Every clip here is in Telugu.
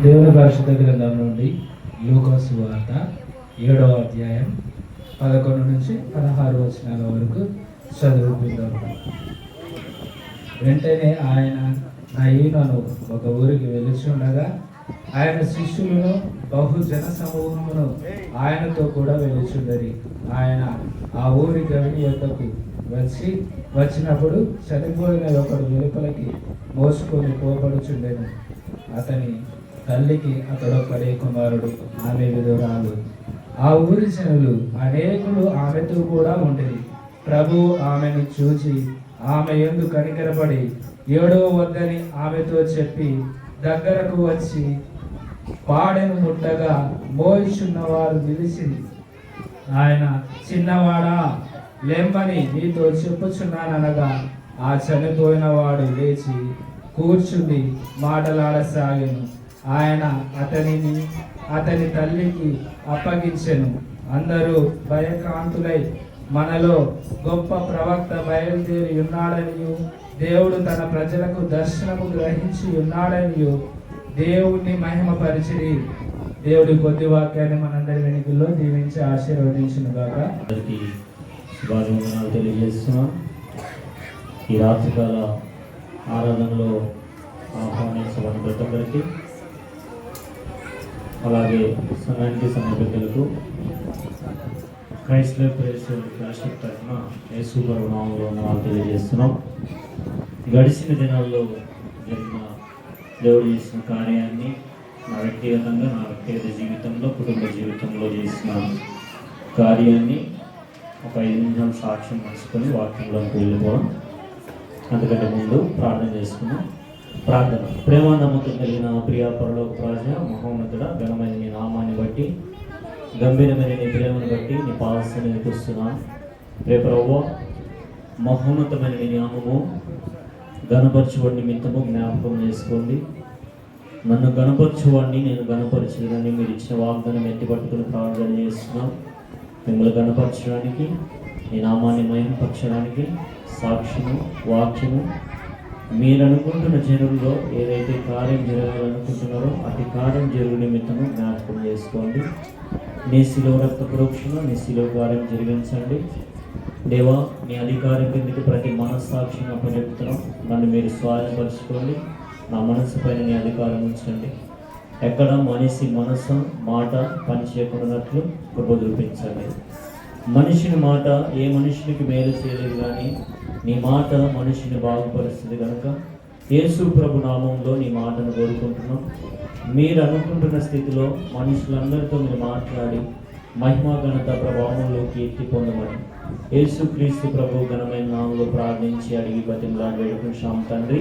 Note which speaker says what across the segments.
Speaker 1: దేవుని పరిశుద్ధ గ్రంథం నుండి లూకా సువార్త 7వ అధ్యాయం 11 నుంచి 16 వచనాల వరకు చదువుకుందాం. వెంటనే ఆయన నయీనను ఒక ఊరికి వెలుచుండగా ఆయన శిష్యులను బహుజన సమూహమును ఆయనతో కూడా వెలుచుండరి. ఆయన ఆ ఊరి గవిని యొద్దకు వచ్చినప్పుడు చనిపోయిన ఒకడు వెలుపలకి మోసుకొని పోబడుచుండెను. అతని తల్లికి అతడొక్కడే కుమారుడు, ఆమె విధురాలు. ఆ ఊరి జనులు అనేకులు ఆమెతో కూడా ఉండేది. ప్రభు ఆమెను చూచి ఆమె యందు కనికరపడి ఏడవ వద్దని ఆమెతో చెప్పి దగ్గరకు వచ్చి పాడెను ముట్టగా మోయిచున్నవారు నిలిచి ఆయన, చిన్నవాడా లెమ్మని నీతో చెప్పుచున్నాననగా ఆ చనిపోయిన వాడు లేచి కూర్చుండి మాటలాడసాగెను. ఆయన అతని తల్లికి అప్పగించెను. అందరూ భయక్రాంతులై మనలో గొప్ప ప్రవక్త బయలుదేరి ఉన్నాడనియు దేవుడు తన ప్రజలకు దర్శనము గ్రహించి ఉన్నాడనియు దేవుణ్ణి మహిమపరిచిరి. దేవుడి కొద్ది వాక్యాన్ని మనందరి వెనుకల్లో దీవించి ఆశీర్వదించునుగాక.
Speaker 2: శుభాభివందనాలు తెలియజేస్తున్నాం. ఈ రాత్రికాల ఆరాధనలో ఆహ్వానించబడిన ప్రతి ఒక్కరికి, అలాగే సమయానికి సమర్పితులకు క్రైస్తవ ఫెలోషిప్ తరఫున యేసుప్రభు నామములో వందనాలు తెలియజేస్తున్నాం. గడిచిన దినాల్లో జరిగిన దేవుడు చేసిన కార్యాన్ని నా వ్యక్తిగత జీవితంలో, కుటుంబ జీవితంలో చేసిన కార్యాన్ని ఒక 5 నిమిషాలు సాక్ష్యం పంచుకొని వాక్యంలోకి వెళ్ళిపోవడం. అందుకంటే ముందు ప్రార్థన చేసుకున్నాం. ప్రార్థన. ప్రేమ నమ్మకం కలిగిన ప్రియ పరలోక రాజా, మహోన్నతుడ, ఘనమైన నీ నామాన్ని బట్టి, గంభీరమైన నీ ప్రేమను బట్టి నీ పాదస్థాన్ని చూస్తున్నాను. రే ప్రభువా, మహోన్నతమైన నీ నామము గణపరచువాడి నిమిత్తము జ్ఞాపకం చేసుకోండి. నన్ను గణపరచువాడిని నేను గణపరచుదని మీరు ఇచ్చిన వాగ్దానం ఎత్తి పట్టుకుని ప్రార్థన చేస్తున్నాను. మిమ్మల్ని గణపరచడానికి, ఈ నామాన్ని మహిమపరచడానికి సాక్షిము, వాక్యము, మీరు అనుకుంటున్న జనుల్లో ఏదైతే కార్యం జరగాలనుకుంటున్నారో అతి కార్యం జరుగు నిమిత్తము జ్ఞాపకం చేసుకోండి. నీ శిలువ రక్త ప్రోక్షణ, నీ శిలువ కార్యం జరిగించండి. దేవా, నీ అధికారం కిందకి ప్రతి మనస్సాక్షిని అప్పచెప్తున్నాం. నన్ను మీరు స్వాధీనపరచుకోండి. నా మనస్సు పైన నీ అధికారం ఉంచండి. ఎక్కడ మనిషి మనసు మాట పని చేయకున్నట్లు కృప చూపించండి. మనిషిని మాట ఏ మనిషినికి మేలు చేయలేదు, కానీ నీ మాట మనిషిని బాగుపరుస్తుంది కనుక యేసు ప్రభు నామంలో నీ మాటను కోరుకుంటున్నాం. మీరు అనుకుంటున్న స్థితిలో మనుషులందరితో మీరు మాట్లాడి మహిమ ఘనత ప్రభావంలో కీర్తి పొందమని యేసు క్రీస్తు ప్రభు ఘనమైన నామంలో ప్రార్థించి అడిగి బతిమలాడి వేడుకుంటున్నాం తండ్రి,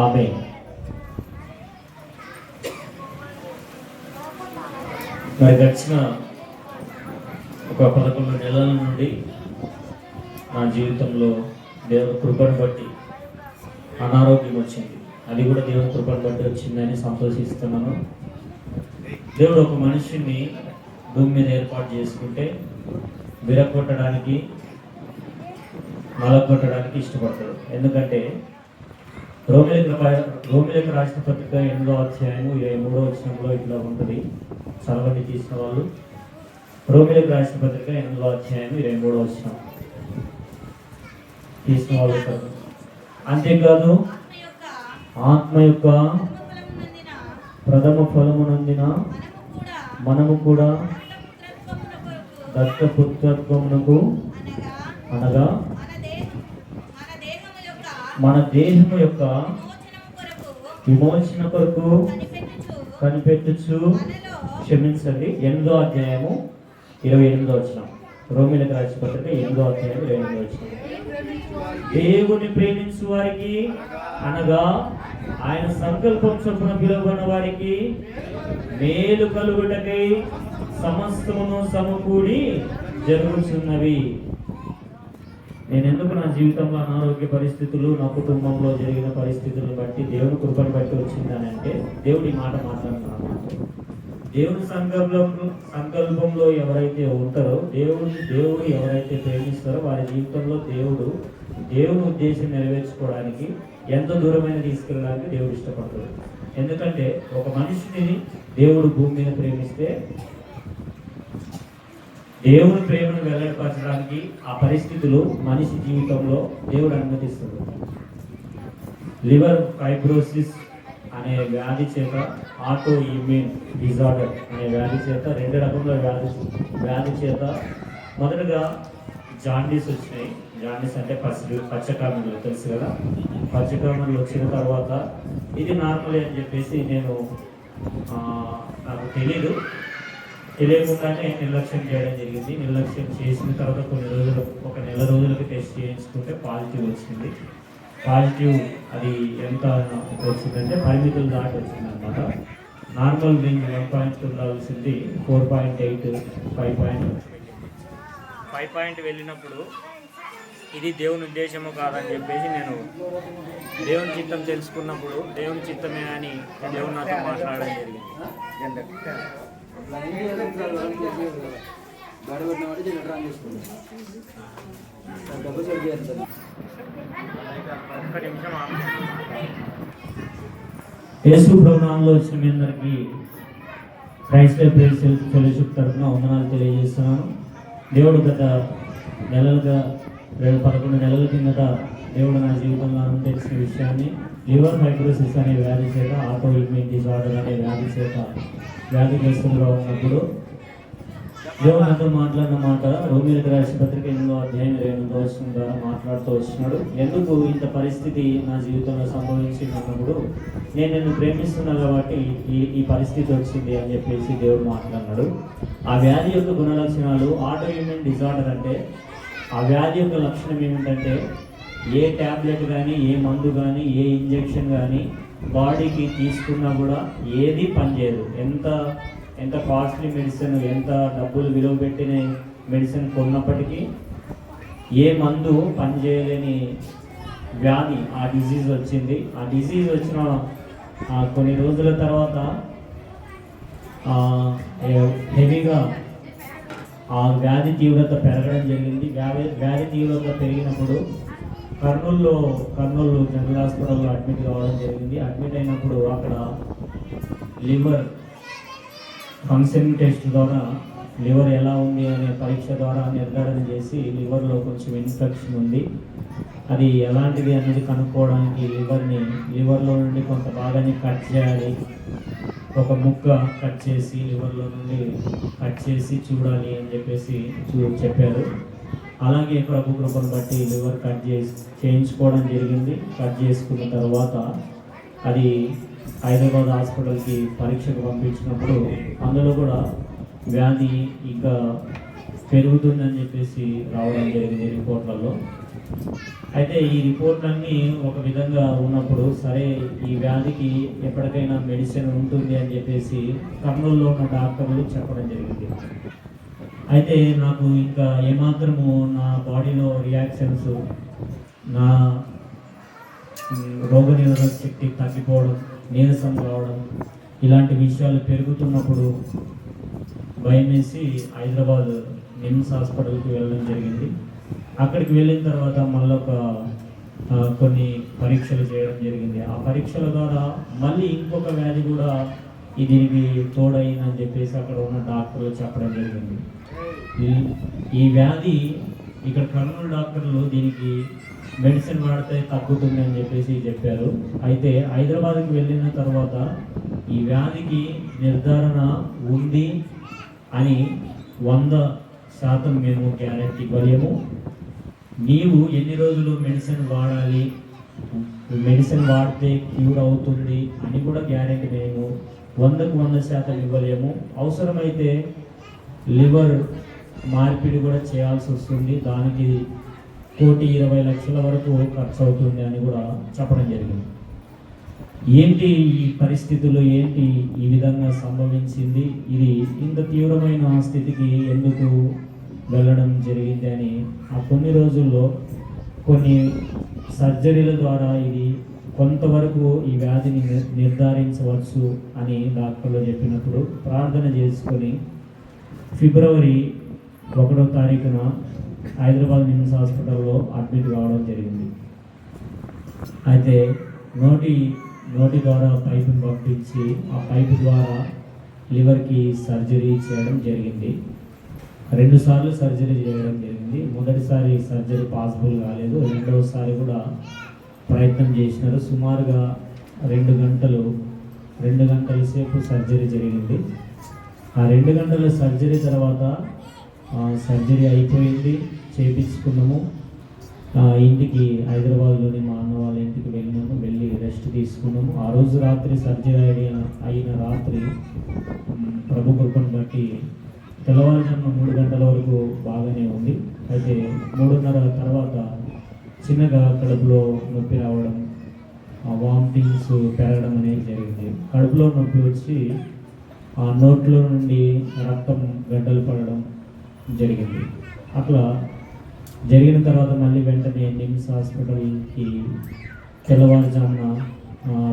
Speaker 2: ఆమేన్. మరి గడిచిన ఒక 11 నెలల నుండి నా జీవితంలో దేవుని కృపను బట్టి అనారోగ్యం వచ్చింది. అది కూడా దేవుని కృపను బట్టి వచ్చిందని సంతోషిస్తున్నాను. దేవుడు ఒక మనిషిని భూమి మీద ఏర్పాటు చేసుకుంటే విరగొట్టడానికి, నలగొట్టడానికి ఇష్టపడతాడు. ఎందుకంటే రోమిలకు రాసిన పత్రిక 8వ అధ్యాయము 23వ వచనంలో ఇట్లా ఉంటుంది. చదవండి తీసిన వాళ్ళు. రోమిలకు రాసిన పత్రిక 8వ అధ్యాయం 23వ వచనం తీసిన వాళ్ళు. అంతేకాదు ఆత్మ యొక్క ప్రథమ ఫలమునందిన మనము కూడా దత్తపుత్రత్వమునకు అనగా మన దేహము యొక్క విమోచన కొరకు కనిపెట్టుచు, క్షమించండి, 8వ అధ్యాయము 28వ వచనం. రోమిలకు రాసిన పత్రిక 8వ అధ్యాయం 28వ వచనం. దేవుని ప్రేమించు వారికి అనగా ఆయన సంకల్పం చొప్పున పిలువబడిన వారికి మేలు కలుగుటకై సమస్తమును సమకూడి జరుగుతున్నవి. నేను ఎందుకు నా జీవితంలో అనారోగ్య పరిస్థితులు, నా కుటుంబంలో జరిగిన పరిస్థితులను బట్టి దేవుని కృపను బట్టి వచ్చిందని అంటే దేవుడి మాట మాట్లాడుతున్నాను. దేవుని సంకల్పంలో ఎవరైతే ఉంటారో, దేవుడు ఎవరైతే ప్రేమిస్తారో వారి జీవితంలో దేవుని ఉద్దేశం నెరవేర్చుకోవడానికి ఎంత దూరమైన తీసుకెళ్ళడానికి దేవుడు ఇష్టపడతాడు. ఎందుకంటే ఒక మనిషిని దేవుడు భూమి మీద ప్రేమిస్తే దేవుని ప్రేమను వెల్లడిపరచడానికి ఆ పరిస్థితులు మనిషి జీవితంలో దేవుడు అనుమతిస్తుంది. లివర్ ఫైబ్రోసిస్ అనే వ్యాధి చేత, ఆటో ఇమ్యూన్ డిజార్డర్ అనే వ్యాధి చేత, 2 రకముల వ్యాధి చేత మొదటగా జాండీస్ వచ్చినాయి. జాండీస్ అంటే పచ్చకామెర్లు తెలుసు కదా. పచ్చకామెర్లు వచ్చిన తర్వాత ఇది నార్మల్ అని చెప్పేసి నాకు తెలియకుండానే నిర్లక్ష్యం చేయడం జరిగింది. నిర్లక్ష్యం చేసిన తర్వాత ఒక నెల రోజులకి టెస్ట్ చేయించుకుంటే పాజిటివ్ వచ్చింది. పాజిటివ్ అది ఎంత వచ్చిందంటే పరిమితులు దాటి వచ్చింది అనమాట. నార్మల్ రేంజ్ 1.2 ఉండాల్సింది 4.8, 5 వెళ్ళినప్పుడు ఇది దేవుని ఉద్దేశము కాదని చెప్పేసి నేను దేవుని చిత్తం తెలుసుకున్నప్పుడు దేవుని చిత్తమే అని దేవుడు నాతో మాట్లాడడం జరిగింది. యేసు ప్రభు నామములో వచ్చిన మీ అందరికీ క్రైస్తవ ప్రేయర్ ఫెలోషిప్ తరఫున వందనాలు తెలియజేస్తున్నాను. దేవుడు గత 11 నెలల కిందట దేవుడు నా జీవితంలో తెలిసిన విషయాన్ని, లివర్ ఫైబ్రోసిస్ అనే వ్యాధి చేత, ఆటో ఇమ్యూన్ డిజార్డర్ అనే వ్యాధిగ్రస్తులుగా ఉన్నప్పుడు దేవుడు నాతో మాట్లాడిన మాట రోమీయులకు రాసిన పత్రిక 8:2 ద్వారా మాట్లాడుతూ వచ్చినాడు. ఎందుకు ఇంత పరిస్థితి నా జీవితంలో సంభవించిందన్నప్పుడు నేను నిన్ను ప్రేమిస్తున్నాను కాబట్టి ఈ పరిస్థితి వచ్చింది అని చెప్పేసి దేవుడు మాట్లాడినాడు. ఆ వ్యాధి యొక్క గుణలక్షణాలు, ఆటో ఇమ్యూన్ డిజార్డర్ అంటే ఆ వ్యాధి యొక్క లక్షణం ఏమిటంటే ఏ ట్యాబ్లెట్ కానీ, ఏ మందు కానీ, ఏ ఇంజెక్షన్ కానీ బాడీకి తీసుకున్నా కూడా ఏది పనిచేయదు. ఎంత కాస్ట్లీ మెడిసిన్, ఎంత డబ్బులు విలువ పెట్టిన మెడిసిన్ కొన్నప్పటికీ ఏ మందు పనిచేయలేని వ్యాధి, ఆ డిజీజ్ వచ్చింది. ఆ డిజీజ్ వచ్చిన కొన్ని రోజుల తర్వాత హెవీగా ఆ వ్యాధి తీవ్రత పెరగడం జరిగింది. వ్యాధి తీవ్రత పెరిగినప్పుడు కర్నూలు జనరల్ హాస్పిటల్లో అడ్మిట్ కావడం జరిగింది. అడ్మిట్ అయినప్పుడు అక్కడ లివర్ ఫంక్షన్ టెస్ట్ ద్వారా లివర్ ఎలా ఉంది అనే పరీక్ష ద్వారా నిర్ధారణ చేసి లివర్లో కొంచెం ఇన్ఫెక్షన్ ఉంది, అది ఎలాంటిది అనేది కనుక్కోవడానికి లివర్లో నుండి కొంత భాగాన్ని కట్ చేయాలి, ఒక ముక్క కట్ చేసి లివర్లో నుండి కట్ చేసి చూడాలి అని చెప్పేసి చెప్పారు. అలాగే ప్రభు కృపను బట్టి లివర్ చేయించుకోవడం జరిగింది. కట్ చేసుకున్న తర్వాత అది హైదరాబాద్ హాస్పిటల్కి పరీక్షకు పంపించినప్పుడు అందులో కూడా వ్యాధి ఇంకా పెరుగుతుందని చెప్పేసి రావడం జరిగింది రిపోర్ట్లలో. అయితే ఈ రిపోర్ట్లన్నీ ఒక విధంగా ఉన్నప్పుడు సరే ఈ వ్యాధికి ఎప్పటికైనా మెడిసిన్ ఉంటుంది అని చెప్పేసి కర్నూలులో ఉన్న డాక్టర్లు చెప్పడం జరిగింది. అయితే నాకు ఇంకా ఏమాత్రము నా బాడీలో రియాక్షన్స్, నా రోగనిరోధక శక్తి తగ్గిపోవడం, నీరసం రావడం, ఇలాంటి విషయాలు పెరుగుతున్నప్పుడు భయం వేసి హైదరాబాద్ నిమ్స్ హాస్పిటల్కి వెళ్ళడం జరిగింది. అక్కడికి వెళ్ళిన తర్వాత మళ్ళీ కొన్ని పరీక్షలు చేయడం జరిగింది. ఆ పరీక్షల ద్వారా మళ్ళీ ఇంకొక వ్యాధి కూడా దీనికి తోడైందని చెప్పేసి అక్కడ ఉన్న డాక్టర్లు చెప్పడం జరిగింది. ఈ వ్యాధి ఇక్కడ కర్నూలు డాక్టర్లు దీనికి మెడిసిన్ వాడితే తగ్గుతుంది అని చెప్పేసి చెప్పారు. అయితే హైదరాబాద్కి వెళ్ళిన తర్వాత ఈ వ్యాధికి నిర్ధారణ ఉంది అని 100% మేము గ్యారెంటీ ఇవ్వలేము. నీవు ఎన్ని రోజులు మెడిసిన్ వాడాలి, మెడిసిన్ వాడితే క్యూర్ అవుతుంది అని కూడా గ్యారెంటీ మేము 100% ఇవ్వలేము. అవసరమైతే లివర్ మార్పిడి కూడా చేయాల్సి వస్తుంది, దానికి 1,20,00,000 వరకు ఖర్చు అవుతుంది అని కూడా చెప్పడం జరిగింది. ఏంటి ఈ పరిస్థితులు, ఏంటి ఈ విధంగా సంభవించింది, ఇది ఇంత తీవ్రమైన స్థితికి ఎందుకు వెళ్ళడం జరిగింది అని ఆ కొన్ని రోజుల్లో కొన్ని సర్జరీల ద్వారా ఇది కొంతవరకు ఈ వ్యాధిని నిర్ధారించవచ్చు అని డాక్టర్లు చెప్పినప్పుడు ప్రార్థన చేసుకొని ఫిబ్రవరి 1వ తారీఖున హైదరాబాద్ నిమ్స్ హాస్పిటల్లో అడ్మిట్ కావడం జరిగింది. అయితే నోటి ద్వారా పైపుని పంపించి ఆ పైపు ద్వారా లివర్కి సర్జరీ చేయడం జరిగింది. 2 సార్లు సర్జరీ చేయడం జరిగింది. మొదటిసారి సర్జరీ పాసిబుల్ కాలేదు. రెండవసారి కూడా ప్రయత్నం చేసినారు. సుమారుగా 2 గంటల సేపు సర్జరీ జరిగింది. ఆ 2 గంటల సర్జరీ తర్వాత సర్జరీ అయిపోయింది, చేయించుకున్నాము. ఇంటికి హైదరాబాద్లోని మా అన్న వాళ్ళ ఇంటికి వెళ్ళి రెస్ట్ తీసుకున్నాము. ఆ రోజు రాత్రి సర్జరీ అయిన రాత్రి ప్రభు కృపను బట్టి తెల్లవారుజామున 3 గంటల వరకు బాగానే ఉంది. అయితే 3:30 తర్వాత చిన్నగా కడుపులో నొప్పి రావడం, వామిటింగ్స్ పెరగడం అనేది జరిగింది. కడుపులో నొప్పి వచ్చి ఆ నోట్లో నుండి రక్తం గడ్డలు పడడం జరిగింది. అట్లా జరిగిన తర్వాత మళ్ళీ వెంటనే నిమ్స్ హాస్పిటల్కి తెల్లవారుజామున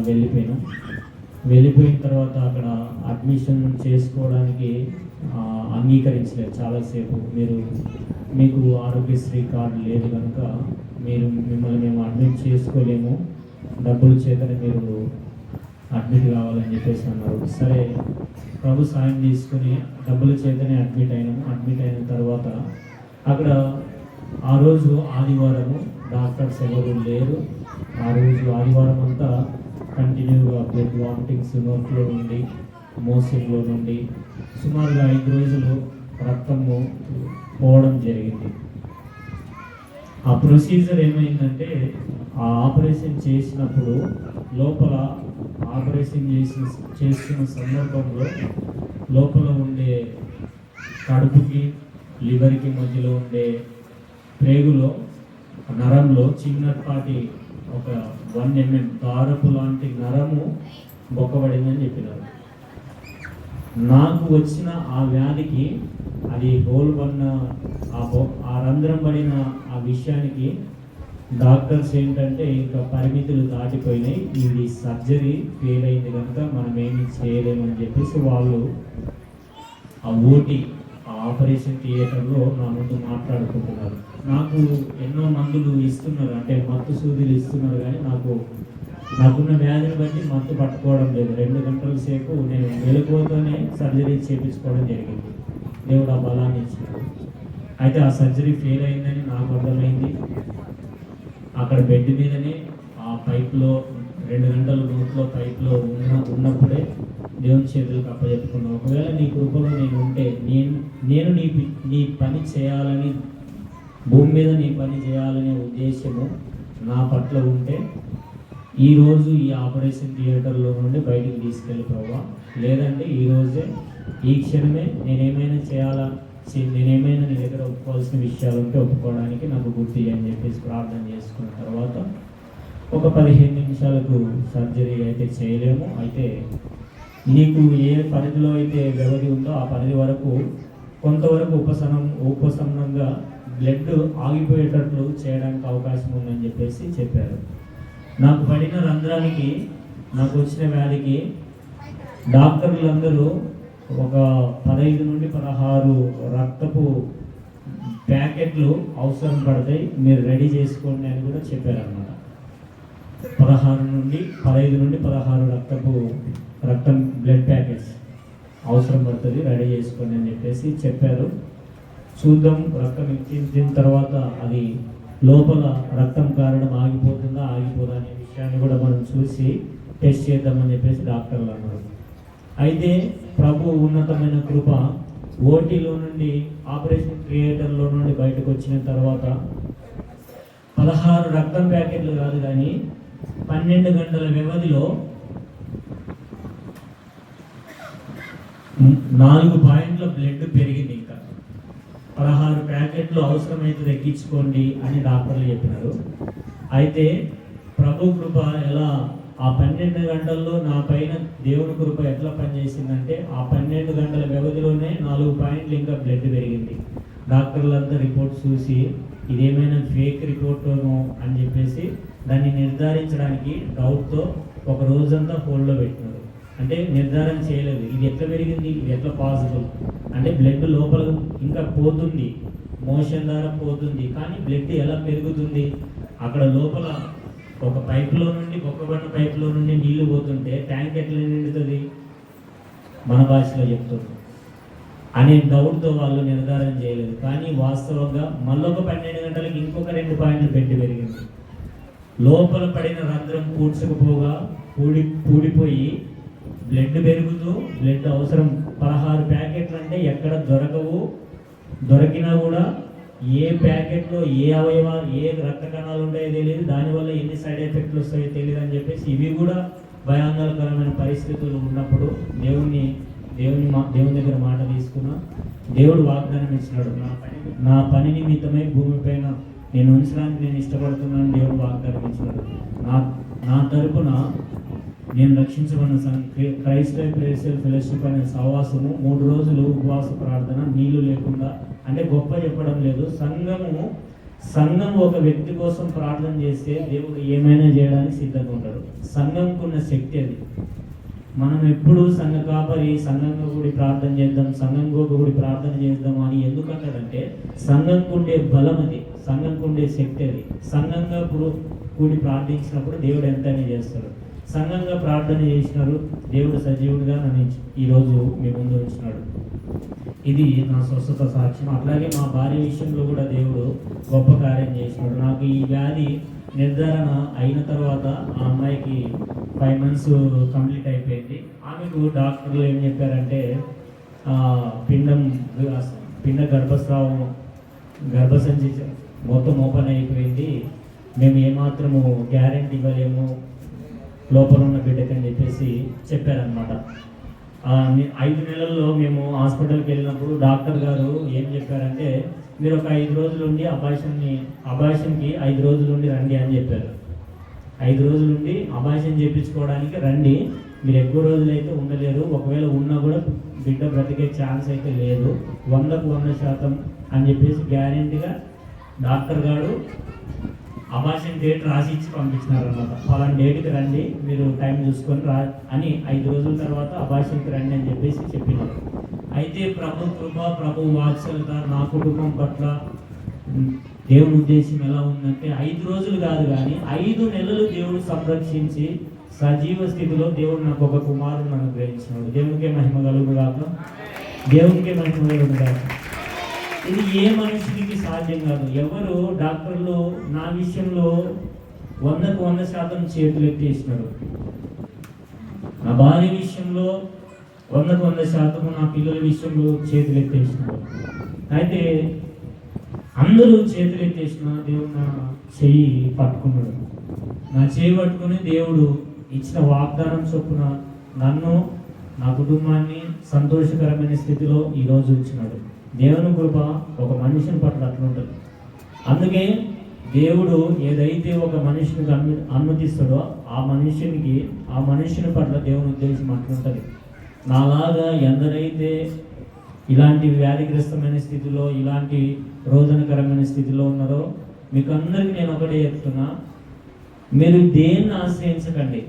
Speaker 2: వెళ్ళిపోయిన తర్వాత అక్కడ అడ్మిషన్ చేసుకోవడానికి అంగీకరించలేదు. చాలాసేపు మీకు ఆరోగ్యశ్రీ కార్డు లేదు కనుక మిమ్మల్ని మేము అడ్మిట్ చేసుకోలేము, డబ్బుల చేతనే మీరు అడ్మిట్ కావాలని చెప్పేసి అన్నారు. సరే, ప్రభు సాయం తీసుకుని డబ్బుల చేతనే అడ్మిట్ అయినాము. అడ్మిట్ అయిన తర్వాత అక్కడ ఆ రోజు ఆదివారము, డాక్టర్స్ ఎవరు లేరు. ఆ రోజు ఆదివారం అంతా కంటిన్యూగా బ్లడ్ వామిటింగ్స్ నోట్లో నుండి, మోషన్లో నుండి సుమారుగా 5 రోజులు రక్తము పోవడం జరిగింది. ఆ ప్రొసీజర్ ఏమైందంటే, ఆ ఆపరేషన్ చేసినప్పుడు లోపల ఆపరేషన్ చేస్తున్న సందర్భంలో లోపల ఉండే కడుపుకి లివర్కి మధ్యలో ఉండే ప్రేగులో నరంలో చిన్నపాటి ఒక 1 mm దారపు లాంటి నరము బొక్కబడిందని చెప్పినారు. నాకు వచ్చిన ఆ వ్యాధికి అది హోల్ పడిన ఆ రంధ్రం పడిన ఆ విషయానికి డాక్టర్స్ ఏంటంటే ఇంకా పరిమితులు దాటిపోయినాయి, ఇది సర్జరీ ఫెయిల్ అయింది కనుక మనం ఏమీ చేయలేమని చెప్పేసి వాళ్ళు ఆ ఆపరేషన్ థియేటర్లో నా ముందు మాట్లాడుకుంటున్నారు. నాకు ఎన్నో మందులు ఇస్తున్నారు, అంటే మత్తు సూదులు ఇస్తున్నారు, కానీ నాకున్న వ్యాధిని బట్టి మత్తు పట్టుకోవడం లేదు. 2 గంటల సేపు నేను మెలకువతోనే సర్జరీ చేయించుకోవడం జరిగింది. దేవుడు ఆ బలాన్ని ఇచ్చాడు. అయితే ఆ సర్జరీ ఫెయిల్ అయిందని నాకు అర్థమైంది. అక్కడ బెడ్ మీదనే ఆ పైప్లో 2 గంటలు నోట్లో పైప్లో ఉన్నప్పుడే దేవుని చేతులకు అప్పచెప్పుకున్నాను. ఒకవేళ నీ కృపలో నేను ఉంటే నేను నీ పని చేయాలని, భూమి మీద నీ పని చేయాలనే ఉద్దేశము నా పట్ల ఉంటే ఈరోజు ఈ ఆపరేషన్ థియేటర్లో నుండి బయటికి తీసుకెళ్ళి ప్రభావ, లేదంటే ఈరోజే ఈ క్షణమే నేనేమైనా నీ దగ్గర ఒప్పుకోవాల్సిన విషయాలు ఉంటే ఒప్పుకోవడానికి నాకు గుర్తు అని చెప్పేసి ప్రార్థన చేసుకున్న తర్వాత ఒక 15 నిమిషాలకు సర్జరీ అయితే చేయలేము. అయితే నీకు ఏ పరిధిలో అయితే వ్యవధి ఉందో ఆ పరిధి వరకు కొంతవరకు ఉపశమనంగా బ్లడ్ ఆగిపోయేటట్లు చేయడానికి అవకాశం ఉందని చెప్పేసి చెప్పారు. నాకు పడిన రంధ్రానికి, నాకు వచ్చిన వ్యాధికి డాక్టర్లందరూ ఒక 15 నుండి 16 రక్తపు ప్యాకెట్లు అవసరం పడతాయి, మీరు రెడీ చేసుకోండి అని కూడా చెప్పారన్నమాట. 15 నుండి 16 రక్తం బ్లడ్ ప్యాకెట్స్ అవసరం పడుతుంది, రెడీ చేసుకోండి అని చెప్పేసి చెప్పారు. చూద్దాం, రక్తం ఇచ్చిన తర్వాత అది లోపల రక్తం కారణం ఆగిపోతుందా ఆగిపోదా అనే విషయాన్ని కూడా మనం చూసి టెస్ట్ చేద్దామని చెప్పేసి డాక్టర్లు అన్నారు. అయితే ప్రభు ఉన్నతమైన కృప, ఓటీలో నుండి ఆపరేషన్ థియేటర్లో నుండి బయటకు వచ్చిన తర్వాత 16 రక్తం ప్యాకెట్లు కాదు కానీ 12 గంటల వ్యవధిలో 4 పాయింట్ల బ్లడ్ పెరిగింది. ఇంకా 16 ప్యాకెట్లు అవసరమైతే తగ్గించుకోండి అని డాక్టర్లు చెప్పినారు. అయితే ప్రభు కృప ఎలా ఆ 12 గంటల్లో నా పైన దేవుని కృప ఎట్లా పనిచేసిందంటే, ఆ 12 గంటల వ్యవధిలోనే 4 పాయింట్లు ఇంకా బ్లడ్ పెరిగింది. డాక్టర్లంతా రిపోర్ట్ చూసి ఇదేమైనా ఫేక్ రిపోర్ట్ అని చెప్పేసి దాన్ని నిర్ధారించడానికి డౌట్తో ఒక రోజంతా హోల్డ్లో పెట్టినారు. అంటే నిర్ధారణ చేయలేదు, ఇది ఎట్లా పెరిగింది, ఇది ఎట్లా పాసిబుల్ అంటే బ్లడ్ లోపల ఇంకా పోతుంది, మోషన్ ద్వారా పోతుంది, కానీ బ్లడ్ ఎలా పెరుగుతుంది, అక్కడ లోపల ఒక పైపులో నుండి బొక్కబడిన పైపులో నుండి నీళ్లు పోతుంటే ట్యాంక్ ఎట్లా నిండుతుంది? మన భాషలో చెప్తుంది అనే డౌట్తో వాళ్ళు నిర్ధారణ చేయలేదు. కానీ వాస్తవంగా మళ్ళొక 12 గంటలకు ఇంకొక 2 పాయింట్లు పెట్టి పెరిగింది. లోపల పడిన రంధ్రం పూడ్చకపోగా పూడిపోయి బ్లడ్ పెరుగుతూ, బ్లడ్ అవసరం 16 ప్యాకెట్లు అంటే ఎక్కడ దొరకవు, దొరికినా కూడా ఏ ప్యాకెట్లో ఏ అవయవాలు ఏ రక్త కణాలు ఉంటాయో తెలియదు, దానివల్ల ఎన్ని సైడ్ ఎఫెక్ట్లు వస్తాయో తెలియదు అని చెప్పేసి ఇవి కూడా భయాందోళనకరమైన పరిస్థితులు ఉన్నప్పుడు దేవుని దగ్గర మాట తీసుకున్నా. దేవుడు వాగ్దానం ఇచ్చినాడు, నా పని నిమిత్తమై భూమిపైన నేను ఉంచడానికి నేను ఇష్టపడుతున్నాను. దేవుడు వాగ్దానం ఇచ్చినాడు. నా తరపున నేను రక్షించబడిన క్రైస్తవ ప్రేయర్ ఫెలోషిప్ అనే సహవాసము 3 రోజులు ఉపవాస ప్రార్థన, నీళ్లు లేకుండా. అంటే గొప్ప చెప్పడం లేదు, సంఘం ఒక వ్యక్తి కోసం ప్రార్థన చేస్తే దేవుడు ఏమైనా చేయడానికి సిద్ధంగా ఉంటాడు. సంఘంకున్న శక్తి అది. మనం ఎప్పుడు సంఘ కాపరి సంఘంగా కూడి ప్రార్థన చేద్దాం, సంఘంగా కూడి ప్రార్థన చేద్దాం అని ఎందుకంటాడంటే సంఘంకుండే బలం అది, సంఘంకుండే శక్తి అది. సంఘంగా కూడి ప్రార్థించినప్పుడు దేవుడు ఎంతైనా చేస్తాడు. సంఘంగా ప్రార్థన చేసినారు, దేవుడు సజీవుడిగా నన్ను ఈరోజు మీ ముందు ఉంచినాడు. ఇది నా స్వస్థత సాక్ష్యం. అట్లాగే మా భార్య విషయంలో కూడా దేవుడు గొప్ప కార్యం చేసినాడు. నాకు ఈ వ్యాధి నిర్ధారణ అయిన తర్వాత ఆ అమ్మాయికి 5 months కంప్లీట్ అయిపోయింది. ఆమెకు డాక్టర్లు ఏం చెప్పారంటే పిండ గర్భస్రావం, గర్భసంచి మొత్తం ఓపెన్ అయిపోయింది, మేము ఏమాత్రము గ్యారెంటీ ఇవ్వలేము లోపల ఉన్న బిడ్డకని చెప్పేసి చెప్పారనమాట. 5 నెలల్లో మేము హాస్పిటల్కి వెళ్ళినప్పుడు డాక్టర్ గారు ఏం చెప్పారంటే, మీరు ఒక 5 రోజులు ఉండి అబార్షన్కి 5 రోజులు ఉండి రండి అని చెప్పారు. 5 రోజులు ఉండి అబార్షన్ చేయించుకోవడానికి రండి, మీరు ఎక్కువ రోజులు అయితే ఉండలేరు, ఒకవేళ ఉన్నా కూడా బిడ్డ బ్రతికే ఛాన్స్ అయితే లేదు, 100కు 100% అని చెప్పేసి గ్యారెంటీగా డాక్టర్ గారు అబార్షన్ డేట్ రాసి ఇచ్చి పంపించినారు అన్నమాట. పలానా డేట్కి రండి, మీరు టైం చూసుకొని అని 5 రోజుల తర్వాత అబార్షన్కి రండి అని చెప్పేసి చెప్పినారు. అయితే ప్రభు కృప, ప్రభు వాత్సల్యత నా కుటుంబం పట్ల దేవుని ఉద్దేశం ఎలా ఉందంటే 5 రోజులు కాదు కానీ 5 నెలలు దేవుడు సంరక్షించి సజీవ స్థితిలో దేవుడు నాకు ఒక కుమారుని అనుగ్రహించినాడు. దేవునికే మహిమ కలుగుగాక, దేవునికే మహిమ కలుగుగాక. ఇది ఏ మనుషునికి సాధ్యం కాదు. ఎవరు డాక్టర్లు నా విషయంలో 100కు 100% చేతులు ఎత్తేసినారు. నా భార్య విషయంలో 100కు 100%, నా పిల్లల విషయంలో చేతులు ఎత్తేసినారు. అయితే అందరూ చేతులు ఎత్తేసిన దేవుడు నా చెయ్యి పట్టుకున్నాడు. నా చెయ్యి పట్టుకుని దేవుడు ఇచ్చిన వాగ్దానం చొప్పున నన్ను, నా కుటుంబాన్ని సంతోషకరమైన స్థితిలో ఈరోజు ఉంచినాడు. దేవుని కృప ఒక మనిషిని పట్ల అట్లుంటుంది. అందుకే దేవుడు ఏదైతే ఒక మనిషిని అనుమతిస్తాడో ఆ మనిషిని పట్ల దేవుని ఉద్దేశం అట్లుంటుంది. నాలాగా ఎందరైతే ఇలాంటి వ్యాధిగ్రస్తమైన స్థితిలో, ఇలాంటి రోదనకరమైన స్థితిలో ఉన్నారో మీకు అందరికీ నేను ఒకటే చెప్తున్నా, మీరు దేన్ని ఆశ్రయించకండి.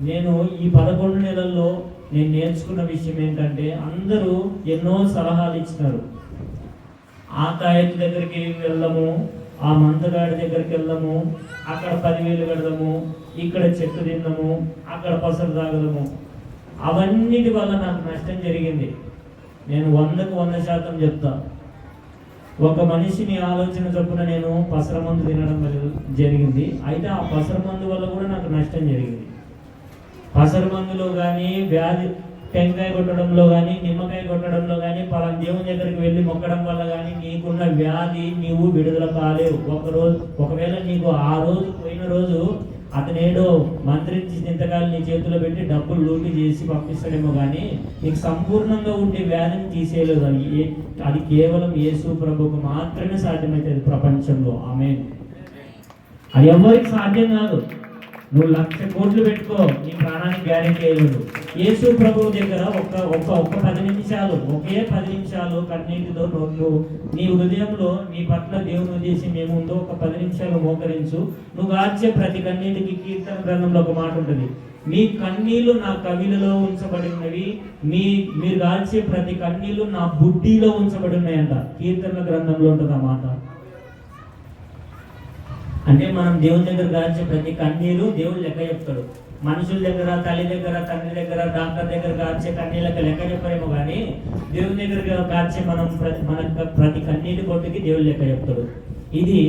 Speaker 2: నేను ఈ 11 నెలల్లో నేను నేర్చుకున్న విషయం ఏంటంటే, అందరూ ఎన్నో సలహాలు ఇచ్చినారు. ఆ తాయత్తు దగ్గరికి వెళ్దాము, ఆ మందగాడి దగ్గరికి వెళ్దాము, అక్కడ 10,000 కడదాము, ఇక్కడ చెట్టు తిందాము, అక్కడ పసరు తాగదాము. అవన్నిటి వల్ల నాకు నష్టం జరిగింది. నేను 100కు 100% చెప్తా. ఒక మనిషిని ఆలోచన చొప్పున నేను పసర మందు తినడం జరిగింది. అయితే ఆ పసర మందు వల్ల కూడా నాకు నష్టం జరిగింది. పసర మందులో కానీ, వ్యాధి టెంకాయ కొట్టడంలో కానీ, నిమ్మకాయ కొట్టడంలో కానీ, పలానా దేవుని దగ్గరికి వెళ్ళి మొక్కడం వల్ల కానీ నీకున్న వ్యాధి నీవు విడుదల కాలేవు. ఒకవేళ నీకు ఆ రోజు పోయిన రోజు అతనేడో మంత్రించి ఇంతకాలం నీ చేతిలో పెట్టి డబ్బులు లూటీ చేసి పంపిస్తాడేమో కానీ నీకు సంపూర్ణంగా ఉండే వ్యాధిని తీసేయలేదు. అది కేవలం యేసు ప్రభువుకు మాత్రమే సాధ్యమవుతుంది ప్రపంచంలో. ఆమేన్. అది ఎవరికి సాధ్యం కాదు. నువ్వు 1,00,000 కోట్లు పెట్టుకో, నీ ప్రాణానికి గ్యారెంటీ అయ్యదు. యేసు ప్రభువు దగ్గర ఒక్క 10 నిమిషాలు, ఒకే 10 నిమిషాలు కన్నీటితో నువ్వు నీ హృదయంలో నీ పట్ల దేవుని ఉద్దేశం ఏముందో ఒక 10 నిమిషాలు మోకరించు. నువ్వు గార్చే ప్రతి కన్నీటికి కీర్తన గ్రంథంలో ఒక మాట ఉంటుంది, మీ కన్నీళ్లు నా కవిలలో ఉంచబడినవి, మీరు గార్చే ప్రతి కన్నీళ్లు నా బుడ్డిలో ఉంచబడి ఉన్నాయంట. కీర్తన గ్రంథంలో ఉంటుంది ఆ మాట. అంటే మనం దేవుని దగ్గర కాల్చే ప్రతి కన్నీరు దేవుడు లెక్క చెప్తాడు. మనుషుల దగ్గర, తల్లి దగ్గర, తండ్రి దగ్గర, డాక్టర్ దగ్గర కాల్చే కన్నీళ్ళకి లెక్క చెప్పరేమో కానీ దేవుని దగ్గర కాల్చే మన ప్రతి కన్నీటి కొట్టుకి దేవుడు లెక్క చెప్తాడు. ఇది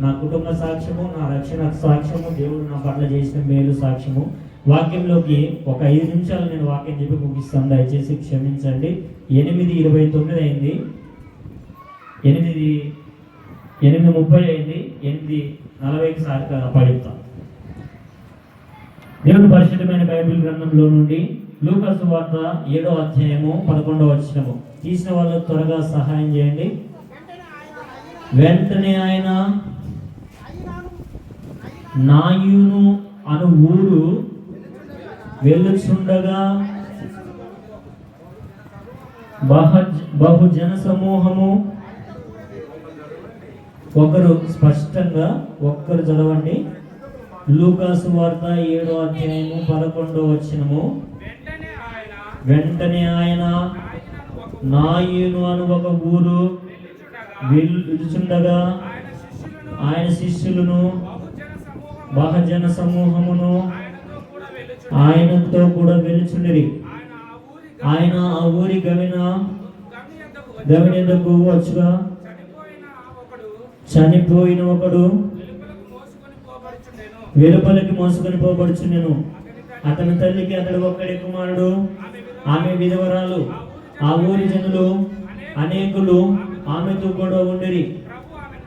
Speaker 2: నా కుటుంబ సాక్ష్యము, నా రక్షణ సాక్ష్యము, దేవుడు నా పట్ల చేసిన మేలు సాక్ష్యము. వాక్యంలోకి ఒక 5 నిమిషాలు నేను వాక్యం చెప్పి ముగిస్తాను, దయచేసి క్షమించండి. 8:29 అయింది, 8:30 అయింది, 8:40కి పడుతాం. దేవుని పరిశుద్ధమైన బైబిల్ గ్రంథంలో నుండి లూకా సువార్త 7వ అధ్యాయము 11వ వచనము. తీసిన వాళ్ళు త్వరగా సహాయం చేయండి. వెంటనే ఆయన నాయును అను ఊరు వెళ్ళుచుండగా బహుజన సమూహము, ఒకరు స్పష్టంగా ఒక్కరు చదవండి. లూకా సువార్త 7వ అధ్యాయము 11వ వచనము. వెంటనే ఆయన నాయును అను ఒక ఊరు వెళ్ళుచుండగా ఆయన శిష్యులను బహుజన సమూహమును ఆయనతో కూడా వెలుచుండిరి. ఆయన ఆ ఊరి గవినెద్దకు వచ్చుగా చనిపోయిన ఒకడు వెలుపలికి మోసుకొని పోబడుచుండెను. అతని తల్లికి అతడు ఒక్కడే కుమారుడు, ఆమె విధవరాలు. ఆ ఊరి జనులు అనేకులు ఆమెతో కూడా ఉండిరి.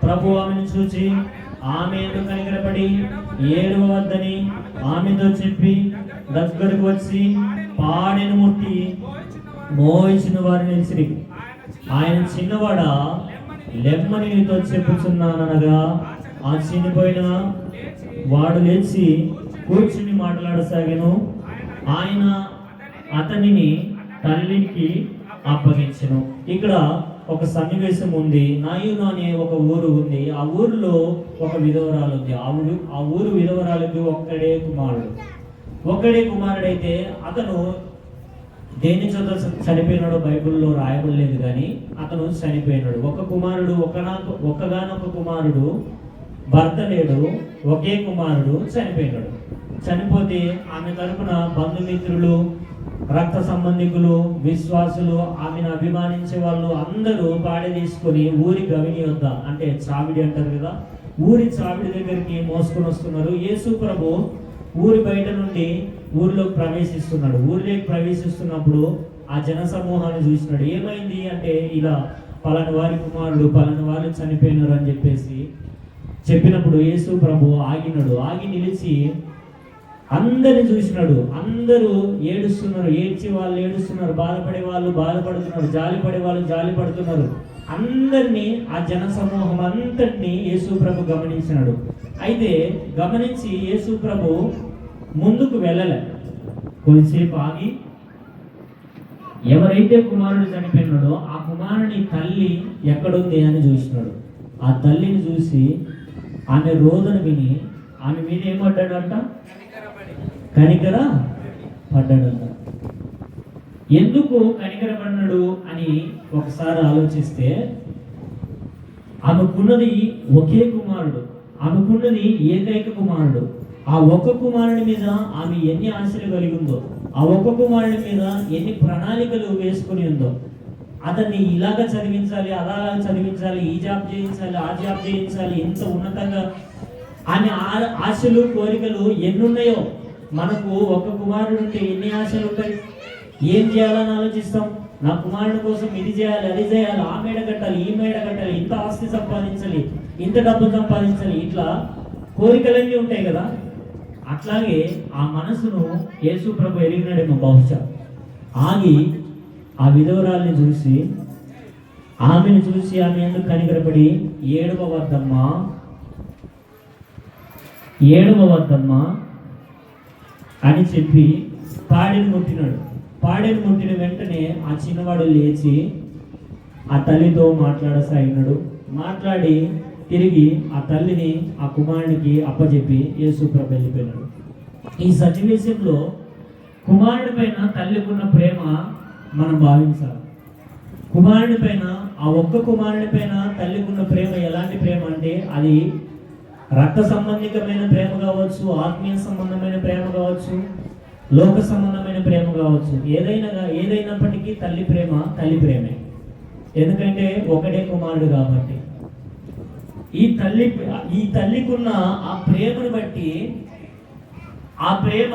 Speaker 2: ప్రభు ఆమెను చూచి ఆమె ఎందుకు కనికరపడి ఏడవద్దని ఆమెతో చెప్పి దగ్గరకు వచ్చి పాడెను ముట్టి మోయించిన వారిని నిలిచిరి. ఆయన చిన్నవాడా, లెమ్మని నీతో చెప్పుచున్నాననగా ఆ చనిపోయిన వాడు లేచి కూర్చుని మాట్లాడసాగాను. ఆయన అతనిని తల్లికి అప్పగించెను. ఇక్కడ ఒక సన్నివేశం ఉంది. నాయును అనే ఒక ఊరు ఉంది. ఆ ఊరిలో ఒక విధవరాలు ఉంది. ఆ ఊరు విధవరాలకి ఒక్కడే కుమారుడైతే అతను దేని చోట చనిపోయినాడో బైబిల్లో రాయబడలేదు, కానీ అతను చనిపోయినాడు. ఒక్కగానొక్క కుమారుడు, భర్త లేడు, ఒకే కుమారుడు చనిపోయినాడు. చనిపోతే ఆమె తరపున బంధుమిత్రులు, రక్త సంబంధికులు, విశ్వాసులు, ఆమెను అభిమానించే వాళ్ళు అందరూ పాడి తీసుకొని ఊరి గవిని వద్ద, అంటే చావిడి అంటారు కదా, ఊరి చావిడి దగ్గరికి మోసుకొని వస్తున్నారు. యేసు ప్రభు ఊరి బయట నుండి ఊరిలోకి ప్రవేశిస్తున్నాడు. ఊరిలోకి ప్రవేశిస్తున్నప్పుడు ఆ జన సమూహాన్ని చూసినాడు. ఏమైంది అంటే, ఇలా పలాని వారి కుమారుడు, పలాని వారు చనిపోయినారు అని చెప్పినప్పుడు యేసు ప్రభు ఆగినాడు. ఆగి నిలిచి అందరిని చూసినాడు. అందరూ ఏడుస్తున్నారు, ఏడ్చి వాళ్ళు ఏడుస్తున్నారు, బాధపడే వాళ్ళు బాధపడుతున్నారు, జాలిపడే వాళ్ళు జాలి పడుతున్నారు. అందరినీ, ఆ జన సమూహం అంతటినీ యేసు ప్రభు గమనించినాడు. అయితే గమనించి యేసు ప్రభు ముందుకు వెళ్ళలే. కొద్దిసేపు ఆగి ఎవరైతే కుమారుడు చనిపోయినాడో ఆ కుమారుని తల్లి ఎక్కడుంది అని చూసినాడు. ఆ తల్లిని చూసి ఆమె రోదన విని ఆమె మీద ఏమడ్డాడంట? కనికర పడ్డాడంట. ఎందుకు కనికరపడ్డాడు అని ఒకసారి ఆలోచిస్తే, ఆమెకున్నది ఒకే కుమారుడు, ఆమెకున్నది ఏకైక కుమారుడు. ఆ ఒక్క కుమారుడి మీద ఆమె ఎన్ని ఆశలు కలిగి ఉందో, ఆ ఒక్క కుమారుడి మీద ఎన్ని ప్రణాళికలు వేసుకుని ఉందో. అతన్ని ఇలాగ చదివించాలి, అలా చదివించాలి, ఈ జాబ్ చేయించాలి, ఆ జాబ్ చేయించాలి, ఇంత ఉన్నతంగా ఆమె ఆశలు కోరికలు ఎన్నున్నాయో. మనకు ఒక కుమారుడు ఉంటే ఎన్ని ఆశలు ఉంటాయి. ఏం చేయాలని ఆలోచిస్తాం. నా కుమారుడి కోసం ఇది చేయాలి, అది చేయాలి, ఆ మేడ కట్టాలి, ఈ మేడ కట్టాలి, ఇంత ఆస్తి సంపాదించాలి, ఇంత డబ్బు సంపాదించాలి, ఇట్లా కోరికలన్నీ ఉంటాయి కదా. అట్లాగే ఆ మనసును యేసు ప్రభు ఎరిగినాడేమో బహుశా. ఆగి ఆ విధవరాల్ని చూసి, ఆమెను చూసి ఆమె ఎందుకు కనికరపడి ఏడవద్దమ్మా అని చెప్పి పాడెను ముట్టినాడు. పాడెను ముట్టిన వెంటనే ఆ చిన్నవాడు లేచి ఆ తల్లితో మాట్లాడసాగినాడు. మాట్లాడి తిరిగి ఆ తల్లిని ఆ కుమారునికి అప్పచెప్పి యేసు ప్రభు వెళ్ళిపోయినాడు. ఈ సన్నివేశంలో కుమారుడి పైన తల్లికున్న ప్రేమ మనం భావించాలి. కుమారుడి పైన, ఆ ఒక్క కుమారుడి పైన తల్లికున్న ప్రేమ ఎలాంటి ప్రేమ అంటే, అది రక్త సంబంధికమైన ప్రేమ కావచ్చు, ఆత్మీయ సంబంధమైన ప్రేమ కావచ్చు, లోక సంబంధమైన ప్రేమ కావచ్చు, ఏదైనప్పటికీ తల్లి ప్రేమే. ఎందుకంటే ఒకటే కుమారుడు కాబట్టి. ఈ తల్లికున్న ఆ ప్రేమను బట్టి, ఆ ప్రేమ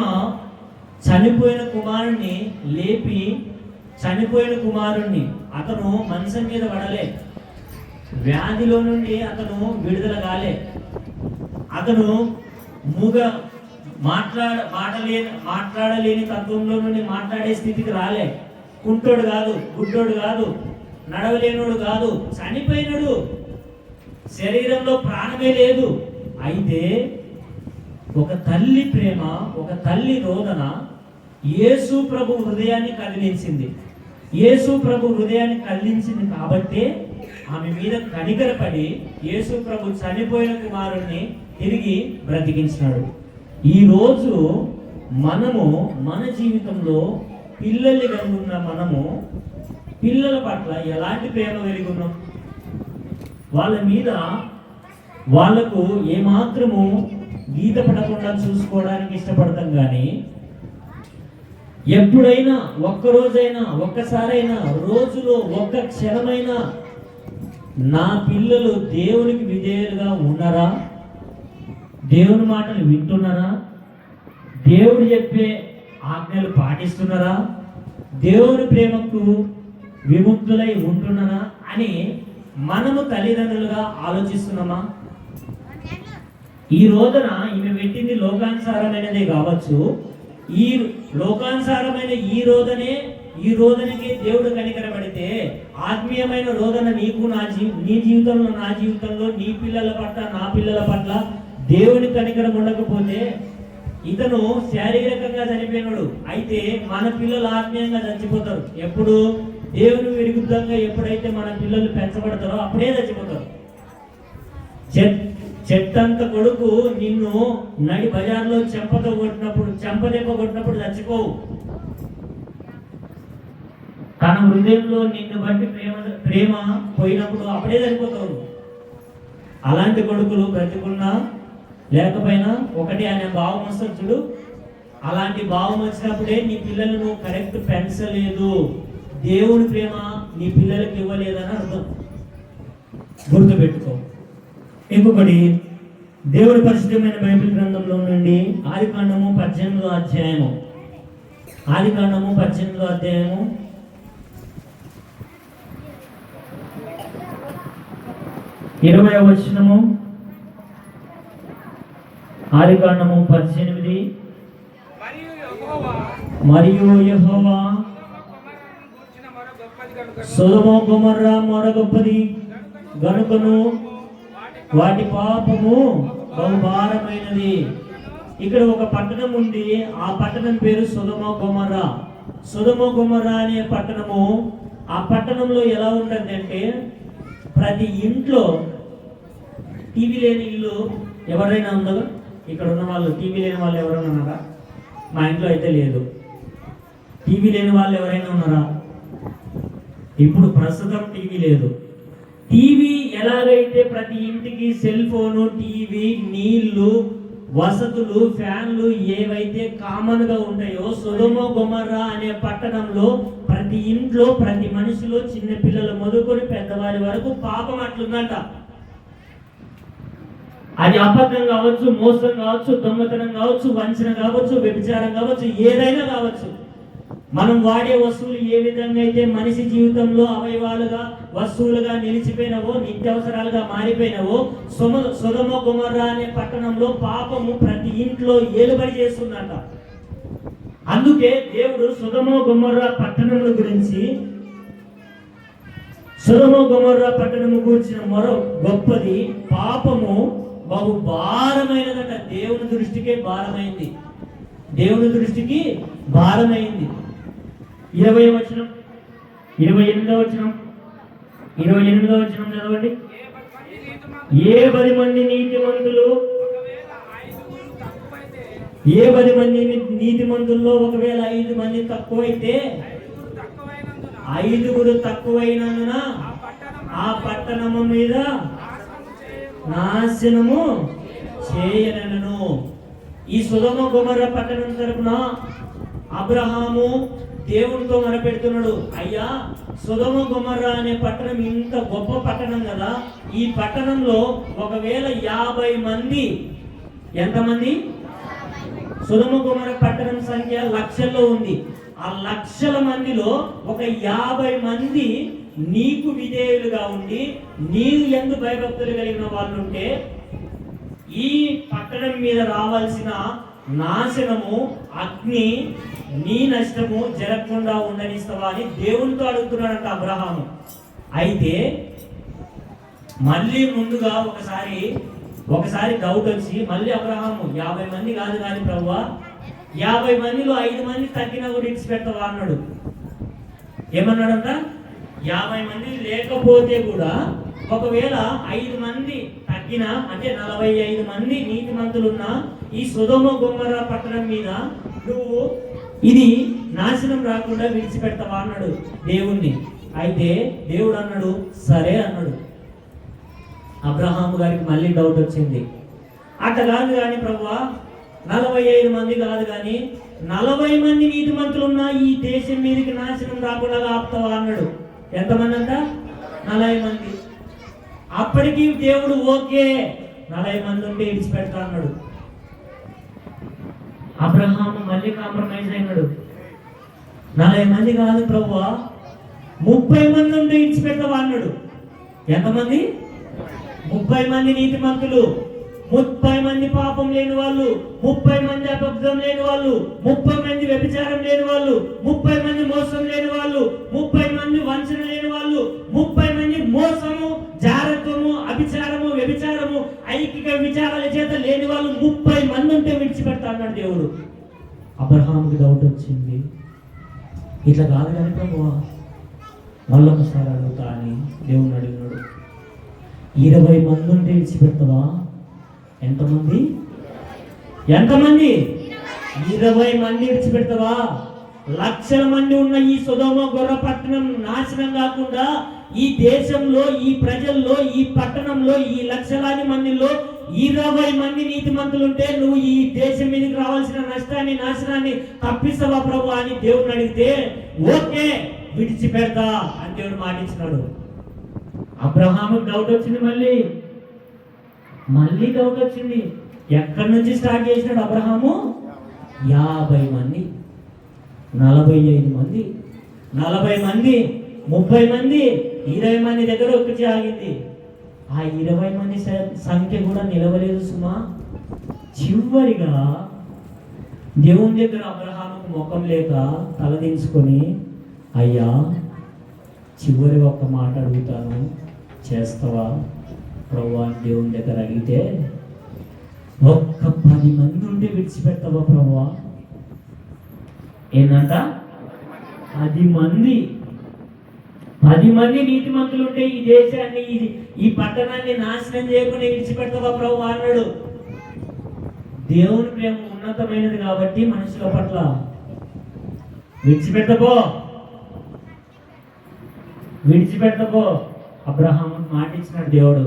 Speaker 2: చనిపోయిన కుమారుణ్ణి లేపి, చనిపోయిన కుమారుణ్ణి, అతను మంచం మీద పడలే, వ్యాధిలో నుండి అతను విడుదల కాలే, అతను మాట్లాడలేని తత్వంలో నుండి మాట్లాడే స్థితికి రాలే, కుంటోడు కాదు, గుడ్డోడు కాదు, నడవలేనోడు కాదు, చనిపోయినడు, శరీరంలో ప్రాణమే లేదు. అయితే ఒక తల్లి ప్రేమ, ఒక తల్లి రోదన యేసు ప్రభు హృదయాన్ని కదిలించింది. యేసు ప్రభు హృదయాన్ని కదిలించింది కాబట్టే ఆమె మీద కనికరపడి యేసు ప్రభు చనిపోయిన కుమారుణ్ణి తిరిగి బ్రతికించినాడు. ఈరోజు మనము మన జీవితంలో పిల్లల్ని కలుగున్న మనము పిల్లల పట్ల ఎలాంటి ప్రేమ కలిగి ఉన్నాం? వాళ్ళ మీద వాళ్లకు ఏమాత్రము గీత పడకుండా చూసుకోవడానికి ఇష్టపడతాం, కానీ ఎప్పుడైనా ఒక్కరోజైనా, ఒక్కసారైనా, రోజులో ఒక్క క్షణమైనా నా పిల్లలు దేవునికి విధేయులుగా ఉన్నారా? దేవుని మాటలు వింటున్నారా? దేవుడు చెప్పే ఆజ్ఞలు పాటిస్తున్నారా? దేవుని ప్రేమకు విముక్తులై ఉంటున్నారా అని మనము తల్లిదండ్రులుగా ఆలోచిస్తున్నామా? ఈ రోజున ఈమె పెట్టింది లోకానుసారమైనదే కావచ్చు. ఈ లోకానుసారమైన ఈ రోదనకి దేవుడు కనికరపడితే, ఆత్మీయమైన రోదన నీకు నీ జీవితంలో, నా జీవితంలో, నీ పిల్లల పట్ల, నా పిల్లల పట్ల దేవుని కనికరం ఉండకపోతే ఇతను శారీరకంగా చనిపోయినాడు. అయితే మన పిల్లలు ఆత్మీయంగా చచ్చిపోతారు. ఎప్పుడు? దేవుని విరుద్ధంగా ఎప్పుడైతే మన పిల్లలు పెంచబడతారో అప్పుడే చచ్చిపోతారు. చెట్టంత కొడుకు నిన్ను నడి బజార్లో చెంపదెబ్బ కొట్టినప్పుడు చచ్చిపోవు. తన హృదయంలో నిన్ను బట్టి ప్రేమ పోయినప్పుడు అప్పుడే చనిపోతావు. అలాంటి కొడుకులు బ్రతికున్నా లేకపోయినా ఒకటి ఆయన భావం వస్తుంది చూడు. అలాంటి భావం వచ్చినప్పుడే నీ పిల్లలు నువ్వు కరెక్ట్ పెంచలేదు, దేవుని ప్రేమ నీ పిల్లలకి ఇవ్వలేదని అర్థం. గుర్తుపెట్టుకో. ఇంకొకటి, దేవుడి పరిశుద్ధమైన బైబిల్ గ్రంథంలో నుండి ఆదికాండము 18వ అధ్యాయము, ఆదికాండము 18వ అధ్యాయము 20వ వచనము, ఆదికాండము 18. మరియు యెహోవా సొదొమ గొమొర్రా మొర గొప్పది గనుకను వాటి పాపము బహుభారమైనది. ఇక్కడ ఒక పట్టణం ఉంది, ఆ పట్టణం పేరు సొదొమ గొమొర్రా. సొదొమ గొమొర్రా అనే పట్టణము, ఆ పట్టణంలో ఎలా ఉంటుంది అంటే, ప్రతి ఇంట్లో టీవీ లేని ఇల్లు ఎవరైనా ఉందా? ఇక్కడ ఉన్న వాళ్ళు టీవీ లేని వాళ్ళు ఎవరైనా ఉన్నారా? మా ఇంట్లో అయితే లేదు. టీవీ లేని వాళ్ళు ఎవరైనా ఉన్నారా? ఇప్పుడు ప్రస్తుతం టీవీ లేదు. టీవీ ఎలాగైతే ప్రతి ఇంటికి సెల్ ఫోను, టీవీ, నీళ్లు, వసతులు, ఫ్యాన్లు ఏవైతే కామన్ గా ఉంటాయో, సొదొమ గొమొర్రా అనే పట్టణంలో ప్రతి ఇంట్లో, ప్రతి మనిషిలో, చిన్న పిల్లలు మొదలుకొని పెద్దవారి వరకు పాపం అట్లుందంట. అది అబద్ధం కావచ్చు, మోసం కావచ్చు, దొంగతనం కావచ్చు, వంచన కావచ్చు, వ్యభిచారం కావచ్చు, ఏదైనా కావచ్చు. మనం వాడే వస్తువులు ఏ విధంగా అయితే మనిషి జీవితంలో అవయవాలుగా, వస్తువులుగా నిలిచిపోయినవో, నిత్యావసరాలుగా మారిపోయినవో, సొదొమ గొమొర్రా అనే పట్టణంలో పాపము ప్రతి ఇంట్లో ఏలుబడి చేస్తుందంట. అందుకే దేవుడు సొదొమ గొమొర్రా పట్టణముల గురించి, సొదొమ గొమొర్రా పట్టణము గురించిన మరో గొప్పది, పాపము బహు భారమైనదట. దేవుని దృష్టికే భారమైంది, దేవుని దృష్టికి భారమైంది. 20వ వచనం, 28వ వచనం, 28వ వచనం చదవండి. ఏ 10 మంది నీతిమంతులు, ఏ 10 మంది నీతిమంతుల్లో ఒకవేళ 5 మంది తక్కువైతే, 5 తక్కువైనందున ఆ పట్టణము మీద నాశనము చేయనను. ఈ సొదొమ గొమొర్రా పట్టణం తరపున అబ్రహాము దేవునితో మొరపెడుతున్నాడు, అయ్యా సొదొమ గొమొర్రా అనే పట్టణం ఇంత గొప్ప పట్టణం కదా, ఈ పట్టణంలో ఒకవేళ 50 మంది, ఎంతమంది? సొదొమ గొమొర్రా పట్టణం సంఖ్య లక్షల్లో ఉంది. ఆ లక్షల మందిలో ఒక 50 మంది నీకు విధేయులుగా ఉండి నీవు యందు భయభక్తులు కలిగిన వాళ్ళు ఉంటే ఈ పట్టణం మీద రావాల్సిన నాశనము, అగ్ని, నీ నష్టము జరగకుండా ఉండనిస్తావా అని దేవునితో అడుగుతున్నాడంట అబ్రహాము. అయితే మళ్ళీ ముందుగా ఒకసారి డౌట్ వచ్చి మళ్ళీ అబ్రహాము 50 మంది కాదు కానీ ప్రభువా 50 మందిలో 5 మంది తగ్గినా కూడా ఇడిచిపెడతావా అన్నాడు. ఏమన్నాడంట? 50 మంది లేకపోతే కూడా ఒకవేళ 5 మంది తగ్గినా, అంటే 45 మంది నీతిమంతులున్నా ఈ సొదొమ గొమొర్రా పట్టణం మీద నువ్వు ఇది నాశనం రాకుండా విడిచిపెడతావా అన్నాడు దేవుణ్ణి. అయితే దేవుడు అన్నాడు సరే అన్నాడు. అబ్రహాము గారికి మళ్ళీ డౌట్ వచ్చింది. అట్లా కాదు కానీ ప్రభువా 45 మంది కాదు కానీ 40 మంది నీతిమంతులున్నా ఈ దేశం మీదకి నాశనం రాకుండా ఆపుతావా అన్నాడు. ఎంతమంది అంట? 40 మంది. అప్పటికి దేవుడు ఓకే 40 మంది ఉంటే ఇడిచిపెడతా అన్నాడు. అబ్రహాము మళ్ళీ కాంప్రమైజ్ అయినాడు. 40 మంది కాదు ప్రభువా 30 మంది ఉంటే ఇడిచిపెడతావా అన్నాడు. ఎంతమంది? 30 మంది నీతిమంతులు, 30 మంది పాపం లేని వాళ్ళు, 30 మంది అబద్ధం లేని వాళ్ళు, 30 మంది వ్యభిచారం లేని వాళ్ళు, 30 మంది మోసం లేని వాళ్ళు, 30 మంది వంచన లేని వాళ్ళు, 30 మంది మోసము, జారత్వము, అభిచారము, వ్యభిచారము, ఐకిక విచారాల చేత లేని వాళ్ళు 30 మంది ఉంటే విడిచిపెడతా అన్నాడు దేవుడు. అబ్రహాముకి డౌట్ వచ్చింది. ఇట్లా కాదు కానీ ప్రభువా మళ్ళొకసారి అడుగుతా అని దేవుని అడిగినాడు. 20 మంది ఉంటే విడిచిపెడతావా? ఎంతమంది? 20 మంది విడిచిపెడతావా? లక్షల మంది ఉన్న ఈ సొదొమ గొర్రె పట్టణం నాశనం కాకుండా ఈ దేశంలో, ఈ ప్రజల్లో, ఈ పట్టణంలో, ఈ లక్షలాది మందిలో 20 మంది నీతిమంతులు ఉంటే నువ్వు ఈ దేశం మీదకి రావాల్సిన నష్టాన్ని, నాశనాన్ని తప్పిస్తావా ప్రభు అని దేవుడిని అడిగితే ఓకే విడిచిపెడతా అని దేవుడు మాటించినాడు. అబ్రహాముకి డౌట్ వచ్చింది. మళ్ళీ డౌట్ వచ్చింది. ఎక్కడి నుంచి స్టార్ట్ చేసినాడు అబ్రహాము? 50 మంది, 45 మంది, 40 మంది, 30 మంది, 20 మంది దగ్గర ఒకటి ఆగింది. ఆ 20 మంది సంఖ్య కూడా నిలవలేదు సుమా. చివరిగా దేవుని దగ్గర అబ్రహాముకు ముఖం లేక తలదించుకొని, అయ్యా చివరి ఒక్క మాట అడుగుతాను, చేస్తావా ప్రభువా అని దేవుని దగ్గర అడిగితే ఒక్క 10 మంది ఉంటే విడిచిపెడతావా ప్రభువా? ఏంటంట? 10 మంది నీతిమంతులు ఉంటే ఈ దేశాన్ని, ఈ పట్టణాన్ని నాశనం చేయకుండా విడిచిపెడతావా ప్రభువా అన్నాడు. దేవుని ప్రేమ ఉన్నతమైనది కాబట్టి మనుషుల పట్ల విడిచిపెడతాపో అబ్రహాము మాటిచ్చినాడు దేవుడు.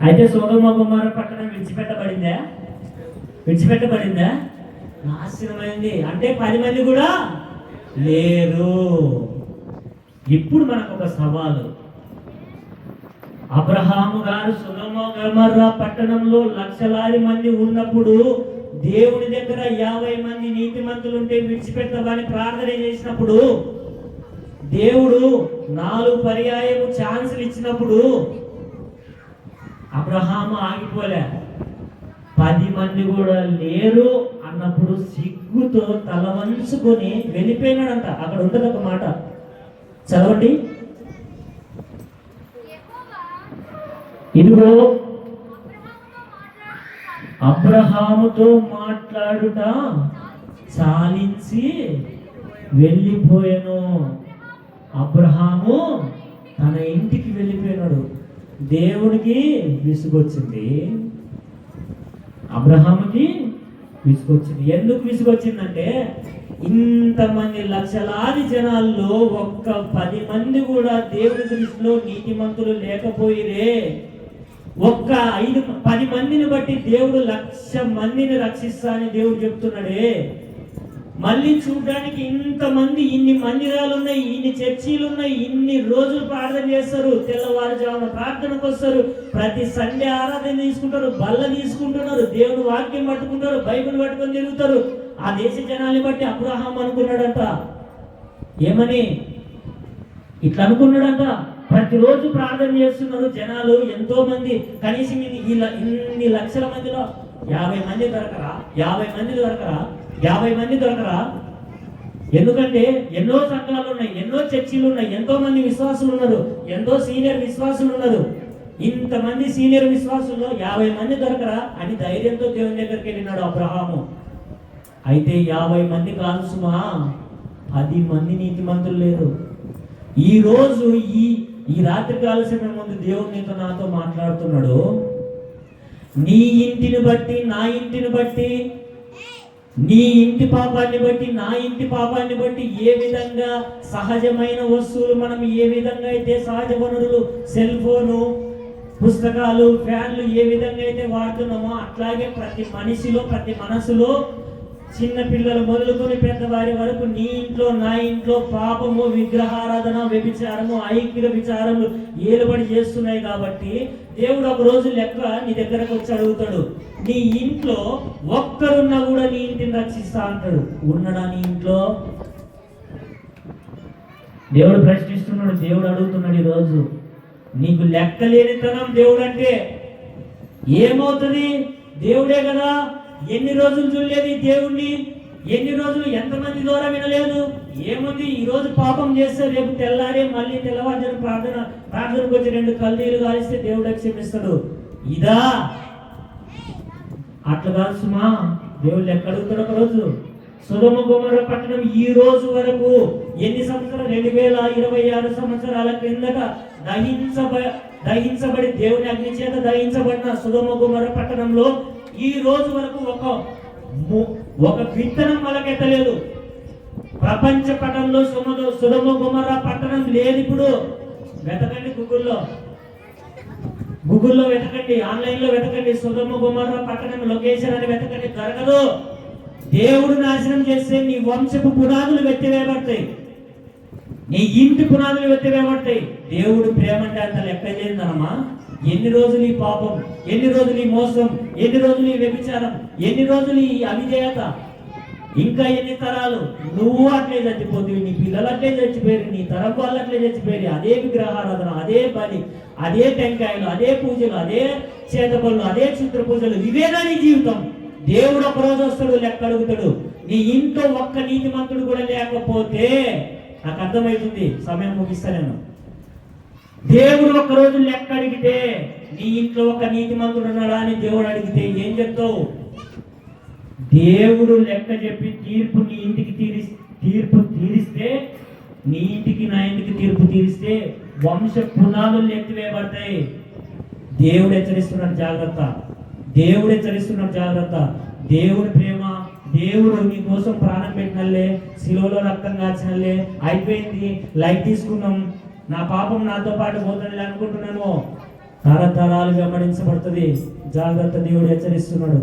Speaker 2: అయితే సొదొమ గొమొర్రా పట్టణం విడిచిపెట్టబడిందా? నాశనమైంది. అంటే 10 మంది కూడా లేరు. ఇప్పుడు మనకు ఒక సవాలు. అబ్రహాము గారు సొదొమ గొమొర్రా పట్టణంలో లక్షలాది మంది ఉన్నప్పుడు దేవుని దగ్గర 50 మంది నీతిమంతులు ఉంటే విడిచిపెడతామని ప్రార్థన చేసినప్పుడు దేవుడు 4 పర్యాయము ఛాన్సులు ఇచ్చినప్పుడు అబ్రహాము ఆగిపోలే. 10 మంది కూడా లేరు అన్నప్పుడు సిగ్గుతో తల వంచుకొని వెళ్ళిపోయినాడంట. అక్కడ ఉంటుంది ఒక మాట, చదవండి. ఇదిగో అబ్రహాముతో మాట్లాడుట చాలించి వెళ్ళిపోయాను. అబ్రహాము తన ఇంటికి వెళ్ళిపోయినాడు. దేవుడికి విసుగొచ్చింది, అబ్రహాముకి విసుగొచ్చింది. ఎందుకు విసుగొచ్చిందంటే ఇంతమంది లక్షలాది జనాల్లో ఒక్క 10 మంది కూడా దేవుడి దృష్టిలో నీతిమంతులు లేకపోయిరే. ఒక్క 10 మందిని బట్టి దేవుడు 1,00,000 మందిని రక్షిస్తా అని దేవుడు చెప్తున్నాడే. మళ్ళీ చూడడానికి ఇంతమంది, ఇన్ని మందిరాలు ఉన్నాయి, ఇన్ని చర్చీలు ఉన్నాయి, ఇన్ని రోజులు ప్రార్థన చేస్తారు, తెల్లవారుజామున ప్రార్థనకు వస్తారు, ప్రతి సండే ఆరాధన తీసుకుంటారు, బల్ల తీసుకుంటున్నారు, దేవుని వాక్యం పట్టుకుంటారు, బైబిల్ పట్టుకొని తిరుగుతారు. ఆ దేశ జనాల్ని బట్టి అబ్రహాం అనుకున్నాడంట, ఏమని ఇట్లా అనుకున్నాడంట, ప్రతిరోజు ప్రార్థన చేస్తున్నారు జనాలు ఎంతో మంది, కనీసం ఇన్ని లక్షల మందిలో 50 మంది దొరకరా, 50 మంది దొరకరా, 50 మంది దొరకరా? ఎందుకంటే ఎన్నో సంఘాలు ఉన్నాయి, ఎన్నో చర్చిలు ఉన్నాయి, ఎంతో మంది విశ్వాసులు ఉన్నారు, ఎంతో సీనియర్ విశ్వాసులు ఉన్నారు. ఇంతమంది సీనియర్ విశ్వాసుల్లో 50 మంది దొరకరా అని ధైర్యంతో దేవుని దగ్గరికి వెళ్ళినాడు అబ్రహాము. అయితే 50 మంది కాదు సుమా, 10 మంది నీతిమంతులు లేరు. ఈ రోజు ఈ రాత్రికాల సమయం ముందు దేవుడు నీతో నాతో మాట్లాడుతున్నాడు. నీ ఇంటిని బట్టి, నా ఇంటిని బట్టి, నీ ఇంటి పాపాన్ని బట్టి, నా ఇంటి పాపాన్ని బట్టి ఏ విధంగా సహజమైన వస్తువులు మనం ఏ విధంగా అయితే సహజ వనరులు, సెల్ ఫోను, పుస్తకాలు, ఫ్యాన్లు ఏ విధంగా అయితే వాడుతున్నామో అట్లాగే ప్రతి మనిషిలో, ప్రతి మనసులో, చిన్న పిల్లలు మొదలుకొని పెద్దవారి వరకు నీ ఇంట్లో, నా ఇంట్లో పాపము, విగ్రహారాధన, వ్యభిచారము, ఐక్య విచారము ఏలుబడి చేస్తున్నాయి. కాబట్టి దేవుడు ఒక రోజు లెక్క నీ దగ్గరకు వచ్చి అడుగుతాడు, నీ ఇంట్లో ఒక్కరున్నా కూడా నీ ఇంటిని రక్షిస్తా అంటాడు. ఉన్నడా నీ ఇంట్లో? దేవుడు ప్రశ్నిస్తున్నాడు, దేవుడు అడుగుతున్నాడు ఈరోజు. నీకు లెక్కలేనితనం దేవుడు అంటే ఏమవుతుంది? దేవుడే కదా. ఎన్ని రోజులు చూడలేదు దేవుణ్ణి, ఎన్ని రోజులు ఎంతమంది ద్వారా వినలేదు. ఏముంది, ఈ రోజు పాపం చేస్తే రేపు తెల్లారే మళ్ళీ తెల్లవారుజాము ప్రార్థనకు వచ్చి 2 కల్దీలు కాలిస్తే దేవుడు క్షమిస్తాడు. ఇదా? అట్లా కాదు సుమా. దేవుడు లెక్క అడుగుతాడు ఒక రోజు. సొదొమ గొమొర్రా పట్టణం ఈ రోజు వరకు ఎన్ని సంవత్సరాలు, 2026 సంవత్సరాల క్రిందట దహించబడి దేవుని అగ్ని చేత దహించబడిన సొదొమ గొమొర్రా పట్టణంలో ఈ రోజు వరకు ఒక విత్తనం మొలకెత్తలేదు. ప్రపంచ పటంలో సొదొమ గొమొర్రా పట్టణం లేదు. ఇప్పుడు వెతకండి, గూగుల్లో వెతకండి, ఆన్లైన్లో వెతకండి, సొదొమ గొమొర్రా పట్టణం లొకేషన్ అని వెతకండి, దొరకదు. దేవుడు నాశనం చేస్తే నీ వంశపు పునాదులు వెత్తివేయబడతాయి, నీ ఇంటి పునాదులు వెత్తివేయబడతాయి. దేవుడు ప్రేమ అంటే అంత లెక్క లేదనమా. ఎన్ని రోజులు ఈ పాపం, ఎన్ని రోజులు ఈ మోసం, ఎన్ని రోజులు ఈ వ్యభిచారం, ఎన్ని రోజులు ఈ అవిధేయత, ఇంకా ఎన్ని తరాలు నువ్వు అట్లే చచ్చిపోతుంది, నీ పిల్లలు అట్లే చచ్చిపోయారు, నీ తరం వాళ్ళు అట్లే చచ్చిపోయారు. అదే విగ్రహారాధన, అదే బలి, అదే టెంకాయలు, అదే పూజలు, అదే చేతపళ్ళు, అదే చిత్ర పూజలు, ఇవేనా నీ జీవితం? దేవుడు ఒక రోజు వస్తాడు, లెక్క అడుగుతాడు. నీ ఇంట్లో ఒక్క నీతిమంతుడు కూడా లేకపోతే నాకు అర్థమవుతుంది, సమయం ముగిస్తా నేను. దేవుడు ఒక రోజు లెక్క అడిగితే, నీ ఇంట్లో ఒక నీతిమంతుడు ఉన్నాడా అని దేవుడు అడిగితే ఏం చెప్తావు? దేవుడు లెక్క చెప్పి తీర్పు నీ ఇంటికి తీరిస్తే, నీ ఇంటికి నా ఇంటికి తీర్పు తీరిస్తే వంశ పునాదులు ఎత్తివేయబడతాయి. దేవుడు హెచ్చరిస్తున్నాడు, జాగ్రత్త. దేవుడు హెచ్చరిస్తున్నాడు, జాగ్రత్త. దేవుడి ప్రేమ, దేవుడు నీ కోసం ప్రాణం పెట్టినల్లే, శిలువలో రక్తం కాచినల్లే, అయిపోయింది, లైట్ తీసుకున్నాం, నా పాపం నాతో పాటు పోతుంది అనుకుంటున్నాను, తరతరాలు వెంబడించబడుతుంది. జాగ్రత్త. దేవుడు హెచ్చరిస్తున్నాడు.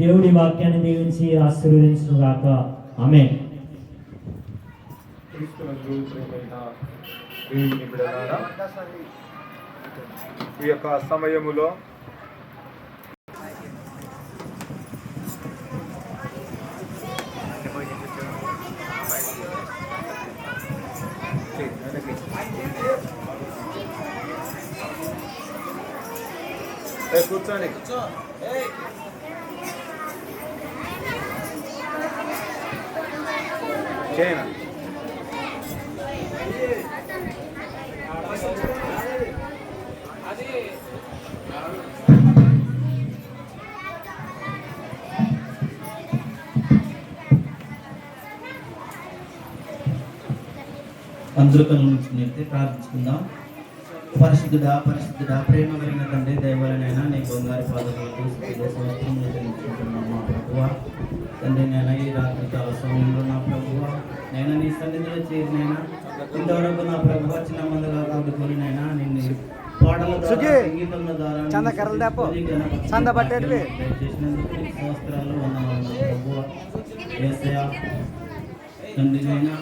Speaker 2: దేవుడి వాక్యాన్ని దీవించి ఆశీర్వదించును గాక. ఆమేన్.
Speaker 3: ఈ యొక్క సమయములో కూర్చోండి. చేయనా
Speaker 4: అందరూ కళ్ళు మూసుకుని ప్రార్థించుకుందాం. పరిశుద్ధుడా, ప్రేమ కలిగిన తండ్రి, దైవాలనైనా నీ బంగారు పాదములకు సంవత్సరం చెల్లించుకుంటున్నాం మా ప్రభువా. తండ్రి, నేను ఈ రాత్రి కాల సమయంలో నా ప్రభువా, నేను నీ సన్నిధిలో చేరినైనా ఇంతవరకు నా ప్రభువా చిన్న మందుగా కాదుకొని నైనా నిన్ను పాటల ద్వారా,
Speaker 5: సుఖీ,
Speaker 4: సంగీతముల ద్వారా
Speaker 5: చంద కర్రలు తేపో. చంద పట్టేటివి.
Speaker 4: చేసినందుకు నీకు స్తోత్రాలు, వందనాలు నా ప్రభువా. యేసయ్యా, తండ్రినైనా